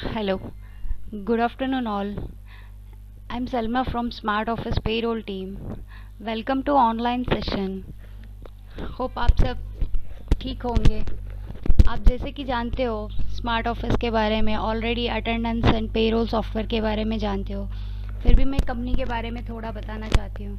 Hello, good afternoon all. I'm Salma from Smart Office Payroll team. Welcome to online session. Hope आप सब ठीक होंगे। आप जैसे कि जानते हो स्मार्ट ऑफिस के बारे में, already attendance and payroll software के बारे में जानते हो, फिर भी मैं कंपनी के बारे में थोड़ा बताना चाहती हूँ।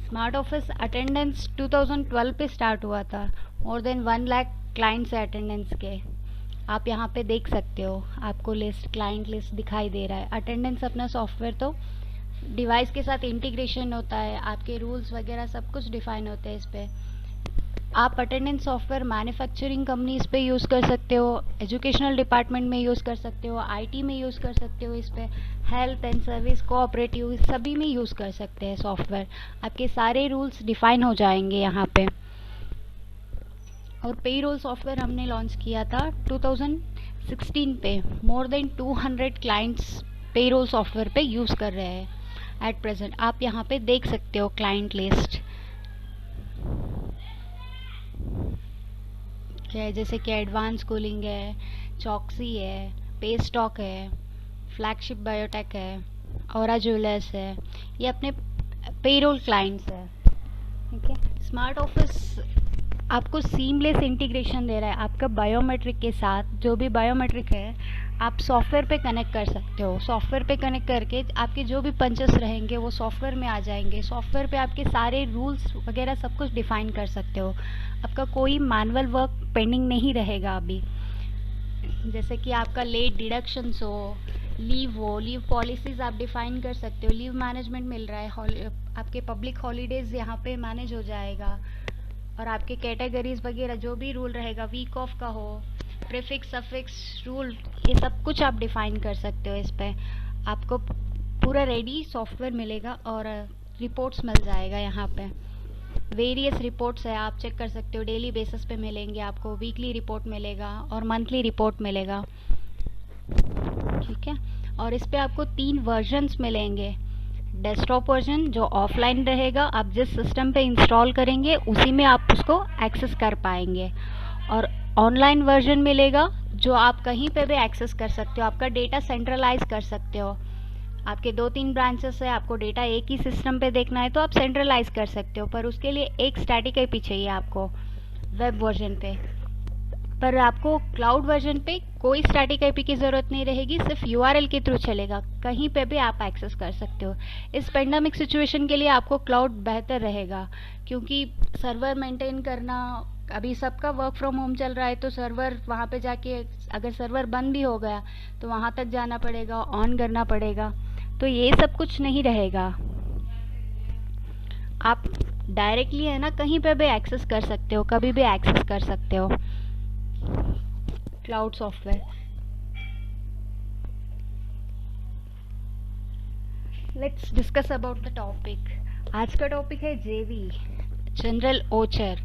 स्मार्ट ऑफिस अटेंडेंस 2012 पे स्टार्ट हुआ था। मोर देन 1 लाख क्लाइंट्स है अटेंडेंस के। आप यहाँ पे देख सकते हो, आपको लिस्ट, क्लाइंट लिस्ट दिखाई दे रहा है। अटेंडेंस अपना सॉफ्टवेयर तो डिवाइस के साथ इंटीग्रेशन होता है, आपके रूल्स वगैरह सब कुछ डिफाइन होते हैं इस पे। आप अटेंडेंस सॉफ्टवेयर मैन्युफैक्चरिंग कंपनीज पे यूज़ कर सकते हो, एजुकेशनल डिपार्टमेंट में यूज़ कर सकते हो, आईटी में यूज़ कर सकते हो, इस पे हेल्थ एंड सर्विस, कोऑपरेटिव, सभी में यूज़ कर सकते हैं सॉफ्टवेयर। आपके सारे रूल्स डिफाइन हो जाएंगे यहाँ पे। और पेरोल सॉफ्टवेयर हमने लॉन्च किया था 2016 पे। More than 200 clients payroll software पे यूज़ कर रहे हैं एट प्रेजेंट। आप यहाँ पे देख सकते हो क्लाइंट लिस्ट क्या है, जैसे कि एडवांस कूलिंग है, चॉक्सी है, पे स्टॉक है, फ्लैगशिप बायोटेक है, औरा ज्वेलर्स है। ये अपने पेरोल क्लाइंट्स है। ठीक है, स्मार्ट ऑफिस आपको सीमलेस इंटीग्रेशन दे रहा है। आपका बायोमेट्रिक के साथ जो भी बायोमेट्रिक है आप सॉफ्टवेयर पे कनेक्ट कर सकते हो। सॉफ्टवेयर पे कनेक्ट करके आपके जो भी पंचेस रहेंगे वो सॉफ्टवेयर में आ जाएंगे। सॉफ्टवेयर पे आपके सारे रूल्स वगैरह सब कुछ डिफाइन कर सकते हो। आपका कोई मैनुअल वर्क पेंडिंग नहीं रहेगा अभी। जैसे कि आपका लेट डिडक्शंस हो, लीव पॉलिसीज़ आप डिफाइन कर सकते हो। लीव मैनेजमेंट मिल रहा है, आपके पब्लिक हॉलीडेज़ यहाँ पे मैनेज हो जाएगा। और आपके कैटेगरीज वगैरह जो भी रूल रहेगा, वीक ऑफ का हो, प्रीफिक्स सफिक्स रूल, ये सब कुछ आप डिफाइन कर सकते हो। इस पे आपको पूरा रेडी सॉफ्टवेयर मिलेगा और रिपोर्ट्स मिल जाएगा। यहाँ पे वेरियस रिपोर्ट्स है, आप चेक कर सकते हो। डेली बेसिस पे मिलेंगे आपको, वीकली रिपोर्ट मिलेगा और मंथली रिपोर्ट मिलेगा। ठीक है, और इस पे आपको 3 वर्जन्स मिलेंगे। डेस्कटॉप वर्जन जो ऑफलाइन रहेगा, आप जिस सिस्टम पे इंस्टॉल करेंगे उसी में आप उसको एक्सेस कर पाएंगे। और ऑनलाइन वर्जन मिलेगा जो आप कहीं पे भी एक्सेस कर सकते हो। आपका डेटा सेंट्रलाइज कर सकते हो। आपके 2-3 ब्रांचेस है, आपको डेटा एक ही सिस्टम पे देखना है तो आप सेंट्रलाइज कर सकते हो, पर उसके लिए एक स्टैटिक आईपी चाहिए आपको वेब वर्जन पे। पर आपको क्लाउड वर्जन पे कोई स्टैटिक आईपी की ज़रूरत नहीं रहेगी, सिर्फ यूआरएल के थ्रू चलेगा, कहीं पे भी आप एक्सेस कर सकते हो। इस पेंडेमिक सिचुएशन के लिए आपको क्लाउड बेहतर रहेगा, क्योंकि सर्वर मेंटेन करना, अभी सबका वर्क फ्रॉम होम चल रहा है तो सर्वर वहाँ पे जाके अगर सर्वर बंद भी हो गया तो वहाँ तक जाना पड़ेगा, ऑन करना पड़ेगा। तो ये सब कुछ नहीं रहेगा। आप डायरेक्टली है ना कहीं पे भी एक्सेस कर सकते हो, कभी भी एक्सेस कर सकते हो cloud software. Let's discuss about the topic. आज का टॉपिक है जेवी, जनरल ओचर।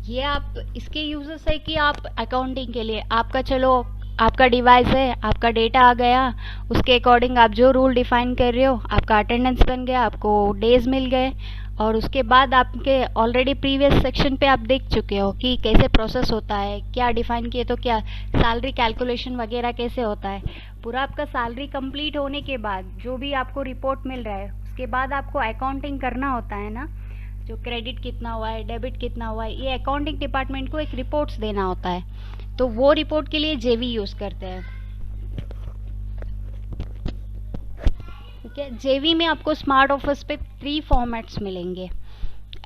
ये आप इसके यूजर्स है कि आप अकाउंटिंग के लिए, आपका चलो आपका डिवाइस है, आपका डेटा आ गया, उसके अकॉर्डिंग आप जो रूल डिफाइन कर रहे हो, आपका अटेंडेंस बन गया, आपको डेज मिल गए, और उसके बाद आपके ऑलरेडी प्रीवियस सेक्शन पे आप देख चुके हो कि कैसे प्रोसेस होता है, क्या डिफाइन किए तो क्या सैलरी कैलकुलेशन वगैरह कैसे होता है। पूरा आपका सैलरी कंप्लीट होने के बाद जो भी आपको रिपोर्ट मिल रहा है, उसके बाद आपको अकाउंटिंग करना होता है ना, जो क्रेडिट कितना हुआ है, डेबिट कितना हुआ है, ये अकाउंटिंग डिपार्टमेंट को एक रिपोर्ट्स देना होता है। तो वो रिपोर्ट के लिए जेवी यूज़ करते हैं। ठीक है, जेवी में आपको स्मार्ट ऑफिस पे 3 फॉर्मेट्स मिलेंगे।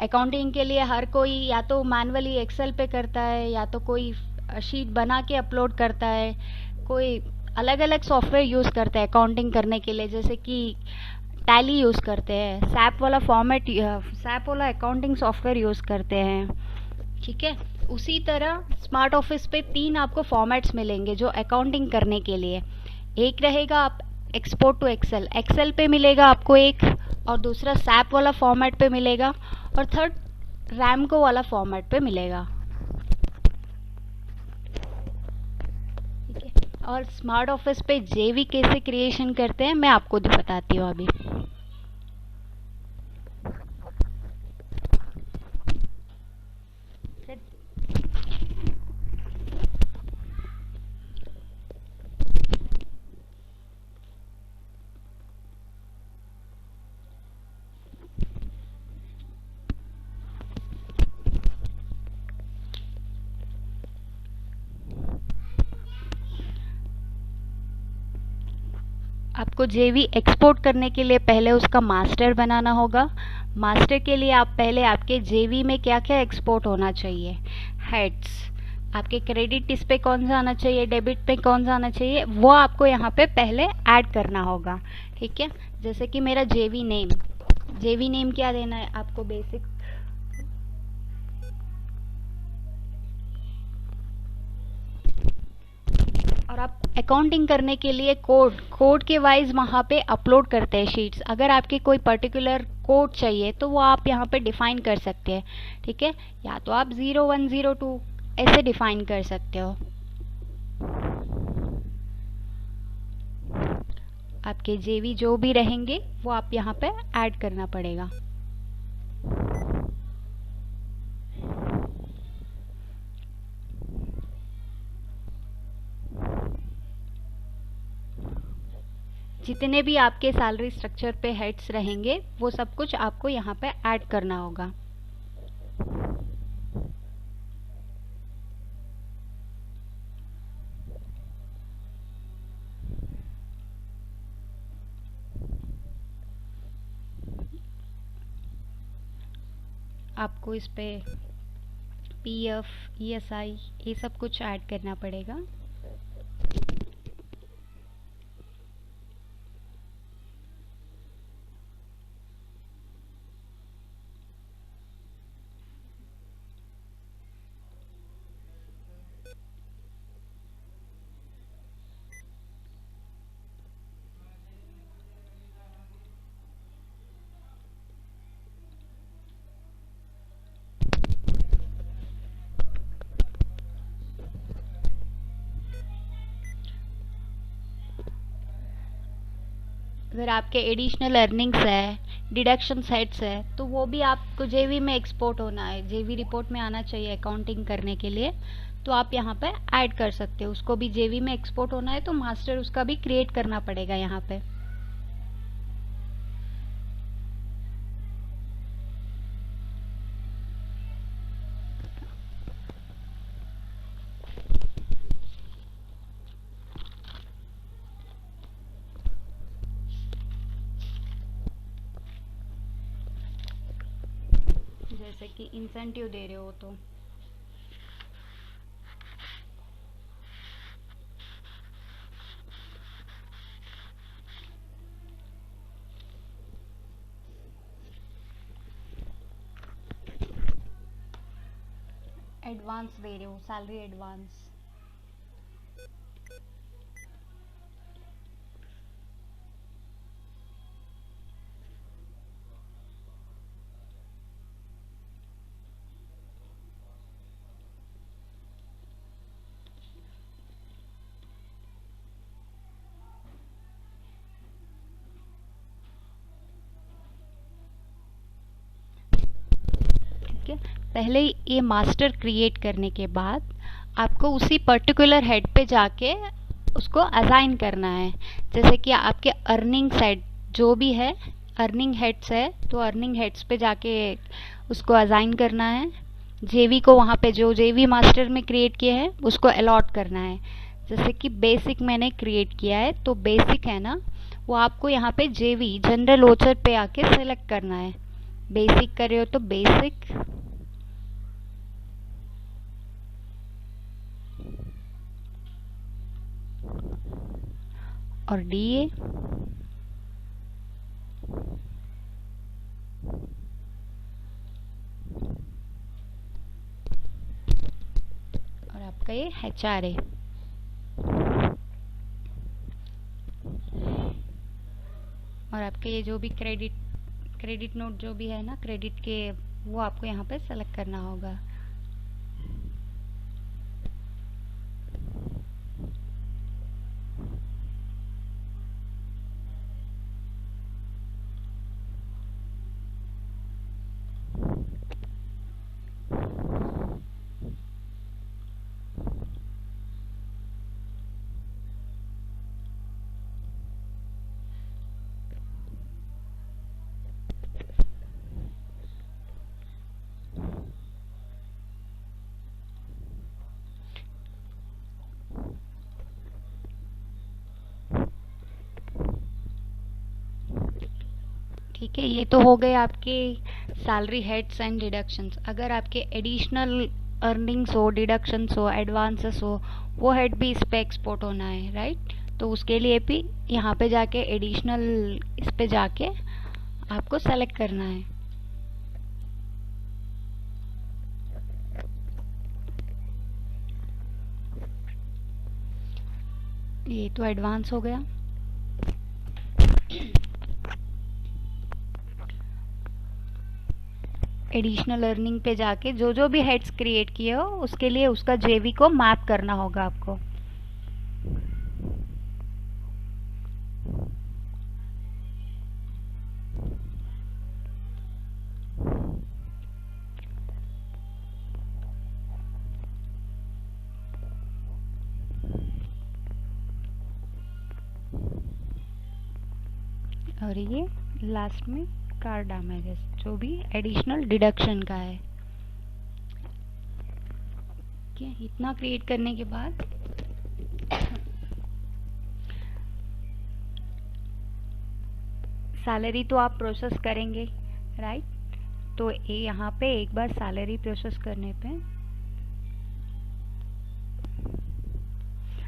अकाउंटिंग के लिए हर कोई या तो मैनुअली एक्सेल पे करता है, या तो कोई शीट बना के अपलोड करता है, कोई अलग अलग सॉफ्टवेयर यूज़ करता है अकाउंटिंग करने के लिए। जैसे कि टैली यूज़ करते हैं, सैप वाला फॉर्मेट, सैप वाला अकाउंटिंग सॉफ्टवेयर यूज़ करते हैं। ठीक है, उसी तरह स्मार्ट ऑफिस पे 3 आपको फॉर्मेट्स मिलेंगे जो अकाउंटिंग करने के लिए। एक रहेगा आप एक्सपोर्ट टू एक्सेल, एक्सेल पे मिलेगा आपको एक, और दूसरा सैप वाला फॉर्मेट पे मिलेगा, और थर्ड रैमको वाला फॉर्मेट पे मिलेगा। ठीक है, और स्मार्ट ऑफिस पे जेवी कैसे क्रिएशन करते हैं मैं आपको बताती हूँ अभी। आपको जेवी एक्सपोर्ट करने के लिए पहले उसका मास्टर बनाना होगा। मास्टर के लिए आप पहले आपके जेवी में क्या क्या एक्सपोर्ट होना चाहिए, हेड्स, आपके क्रेडिट इस पे कौन सा आना चाहिए, डेबिट पे कौन सा आना चाहिए, वो आपको यहाँ पे पहले ऐड करना होगा। ठीक है, जैसे कि मेरा जेवी नेम क्या देना है आपको, बेसिक और आप अकाउंटिंग करने के लिए कोड के वाइज वहाँ पे अपलोड करते हैं शीट्स। अगर आपके कोई पर्टिकुलर कोड चाहिए तो वो आप यहाँ पे डिफाइन कर सकते हैं। ठीक है, या तो आप 0102 ऐसे डिफाइन कर सकते हो। आपके जेवी जो भी रहेंगे वो आप यहाँ पे ऐड करना पड़ेगा। जितने भी आपके सैलरी स्ट्रक्चर पे हेड्स रहेंगे वो सब कुछ आपको यहाँ पे ऐड करना होगा। आपको इस पे पीएफ, ईएसआई ये सब कुछ ऐड करना पड़ेगा। अगर आपके एडिशनल अर्निंग्स है, डिडक्शन सेट्स है, तो वो भी आपको जेवी में एक्सपोर्ट होना है, जेवी रिपोर्ट में आना चाहिए अकाउंटिंग करने के लिए। तो आप यहाँ पे ऐड कर सकते हो, उसको भी जेवी में एक्सपोर्ट होना है तो मास्टर उसका भी क्रिएट करना पड़ेगा यहाँ पे। जैसे कि इंसेंटिव दे रहे हो तो एडवांस दे रहे हो, सैलरी एडवांस। ठीक है, पहले ये मास्टर क्रिएट करने के बाद आपको उसी पर्टिकुलर हेड पे जाके उसको असाइन करना है। जैसे कि आपके अर्निंग साइड जो भी है, अर्निंग हेड्स है तो अर्निंग हेड्स पे जाके उसको असाइन करना है। जेवी को वहाँ पे जो जेवी मास्टर में क्रिएट किया है उसको अलॉट करना है। जैसे कि बेसिक मैंने क्रिएट किया है तो बेसिक है ना, वो आपको यहाँ पे जेवी जनरल ओचर पे आके सेलेक्ट करना है। बेसिक कर रहे हो तो बेसिक, और डीए, और आपका ये एचआरए। और आपके ये जो भी क्रेडिट नोट जो भी है ना क्रेडिट के, वो आपको यहाँ पे सेलेक्ट करना होगा। ठीक है, ये तो हो गए आपके सैलरी हेड्स एंड डिडक्शंस। अगर आपके एडिशनल अर्निंग्स हो, डिडक्शंस हो, एडवांसेस हो, वो हेड भी इस पे एक्सपोर्ट होना है, राइट। तो उसके लिए भी यहाँ पे जाके एडिशनल इस पे जाके आपको सेलेक्ट करना है। ये तो एडवांस हो गया। एडिशनल अर्निंग पे जाके जो जो भी हेड्स क्रिएट किए हो उसके लिए उसका जेवी को मैप करना होगा आपको। और ये लास्ट में कार डैमेजेस, जो भी एडिशनल डिडक्शन का है। इतना क्रिएट करने के बाद सैलरी तो आप प्रोसेस करेंगे, राइट। तो ये यहाँ पे एक बार सैलरी प्रोसेस करने पे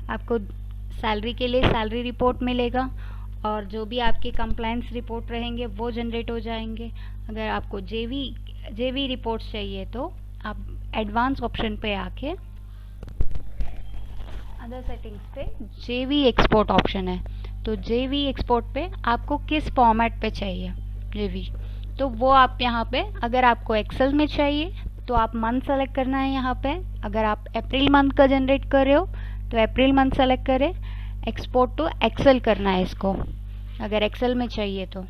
आपको सैलरी के लिए सैलरी रिपोर्ट मिलेगा, और जो भी आपके कंप्लायंस रिपोर्ट रहेंगे वो जनरेट हो जाएंगे। अगर आपको जेवी रिपोर्ट्स चाहिए तो आप एडवांस ऑप्शन पे आके अदर सेटिंग्स पे जेवी एक्सपोर्ट ऑप्शन है, तो जेवी एक्सपोर्ट पे आपको किस फॉर्मेट पे चाहिए जेवी, तो वो आप यहाँ पे, अगर आपको एक्सेल में चाहिए तो आप मंथ सेलेक्ट करना है यहाँ पे। अगर आप अप्रैल मंथ का जनरेट कर रहे हो तो अप्रैल मंथ सेलेक्ट करें, एक्सपोर्ट टू एक्सेल करना है इसको अगर एक्सेल में चाहिए तो।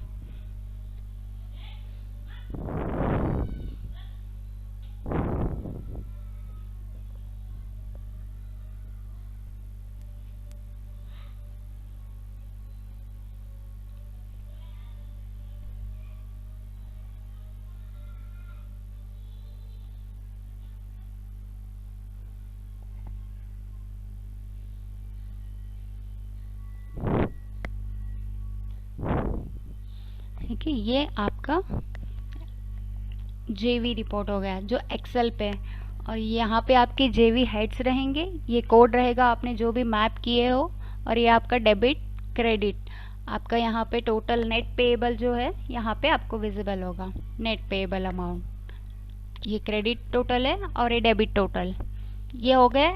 ठीक है, ये आपका जेवी रिपोर्ट हो गया जो एक्सेल पे। और यहाँ पे आपके जेवी हेड्स रहेंगे, ये कोड रहेगा आपने जो भी मैप किए हो, और ये आपका डेबिट क्रेडिट, आपका यहाँ पे टोटल नेट पेएबल जो है यहाँ पे आपको विजिबल होगा, नेट पेएबल अमाउंट। ये क्रेडिट टोटल है और ये डेबिट टोटल। ये हो गया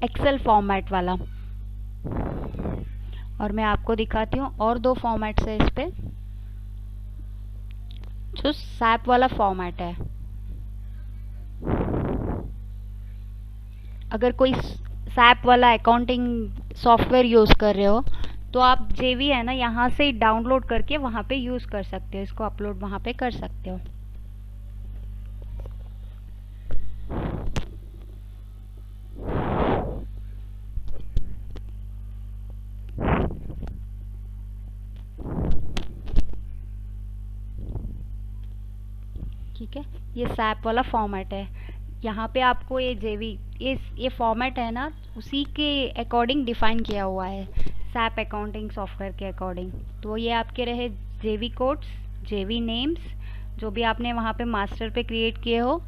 एक्सेल फॉर्मेट वाला। और मैं आपको दिखाती हूँ और दो फॉर्मेट्स है इस पे, जो सैप वाला फॉर्मेट है। अगर कोई सैप वाला अकाउंटिंग सॉफ्टवेयर यूज़ कर रहे हो तो आप जेवी है ना यहाँ से डाउनलोड करके वहाँ पे यूज़ कर सकते हो, इसको अपलोड वहाँ पे कर सकते हो। ठीक है, ये सैप वाला फॉर्मेट है। यहाँ पे आपको ये जेवी ये फॉर्मेट है ना उसी के अकॉर्डिंग डिफाइन किया हुआ है, सैप अकाउंटिंग सॉफ्टवेयर के अकॉर्डिंग। तो ये आपके रहे जेवी कोड्स, जेवी नेम्स, जो भी आपने वहाँ पे मास्टर पे क्रिएट किए हो,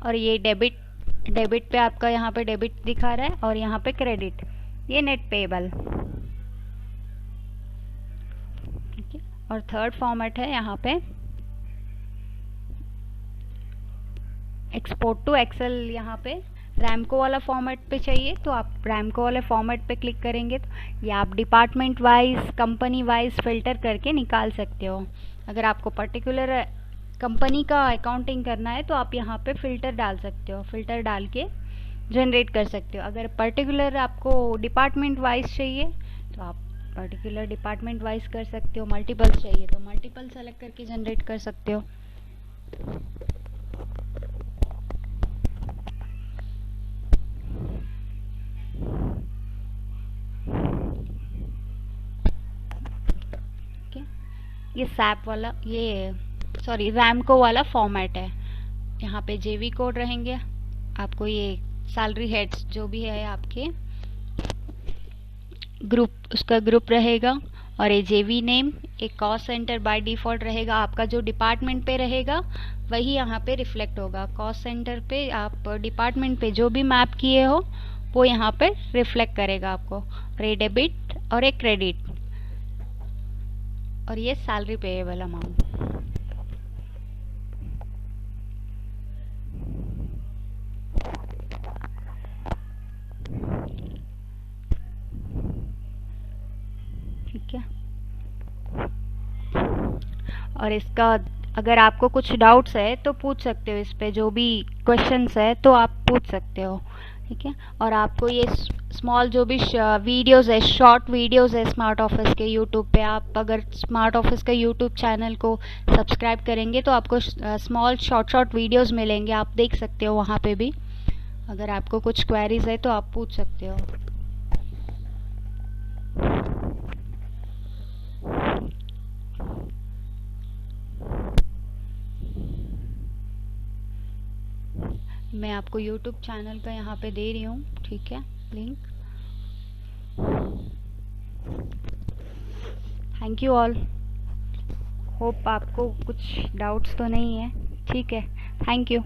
और ये डेबिट पे आपका यहाँ पे डेबिट दिखा रहा है, और यहाँ पे क्रेडिट, ये नेट पेएबल। ठीक है, और थर्ड फॉर्मेट है यहाँ पे एक्सपोर्ट टू एक्सेल। यहाँ पे रैमको वाला फॉर्मेट पे चाहिए तो आप रैमको वाले फॉर्मेट पे क्लिक करेंगे तो ये आप department wise, company wise filter करके निकाल सकते हो। अगर आपको पर्टिकुलर कंपनी का अकाउंटिंग करना है तो आप यहाँ पे फ़िल्टर डाल सकते हो, फ़िल्टर डाल के जनरेट कर सकते हो। अगर पर्टिकुलर आपको डिपार्टमेंट वाइज चाहिए तो आप पर्टिकुलर डिपार्टमेंट वाइज कर सकते हो, मल्टीपल्स चाहिए तो मल्टीपल सेलेक्ट करके जनरेट कर सकते हो। ये सैप वाला, ये सॉरी रैमको वाला फॉर्मेट है। यहाँ पे जेवी कोड रहेंगे, आपको ये सैलरी हेड्स जो भी है आपके ग्रुप, उसका ग्रुप रहेगा, और ये जेवी नेम, एक कॉस्ट सेंटर बाय डिफ़ॉल्ट रहेगा, आपका जो डिपार्टमेंट पे रहेगा वही यहाँ पे रिफ्लेक्ट होगा। कॉस्ट सेंटर पे आप डिपार्टमेंट पे जो भी मैप किए हो वो यहाँ पे रिफ्लेक्ट करेगा आपको। और ये डेबिट और एक क्रेडिट, और ये सैलरी पेएबल अमाउंट। ठीक है, और इसका अगर आपको कुछ डाउट्स है तो पूछ सकते हो, इस पे जो भी क्वेश्चंस है तो आप पूछ सकते हो। ठीक है, और आपको ये स्मॉल जो भी वीडियोस है, शॉर्ट वीडियोस है स्मार्ट ऑफिस के यूट्यूब पे, आप अगर स्मार्ट ऑफिस का यूट्यूब चैनल को सब्सक्राइब करेंगे तो आपको स्मॉल शॉर्ट वीडियोस मिलेंगे, आप देख सकते हो वहाँ पे भी। अगर आपको कुछ क्वेरीज है तो आप पूछ सकते हो। मैं आपको YouTube चैनल का यहाँ पे दे रही हूँ, ठीक है, link. Thank you all, hope आपको कुछ डाउट्स तो नहीं है। ठीक है, थैंक यू।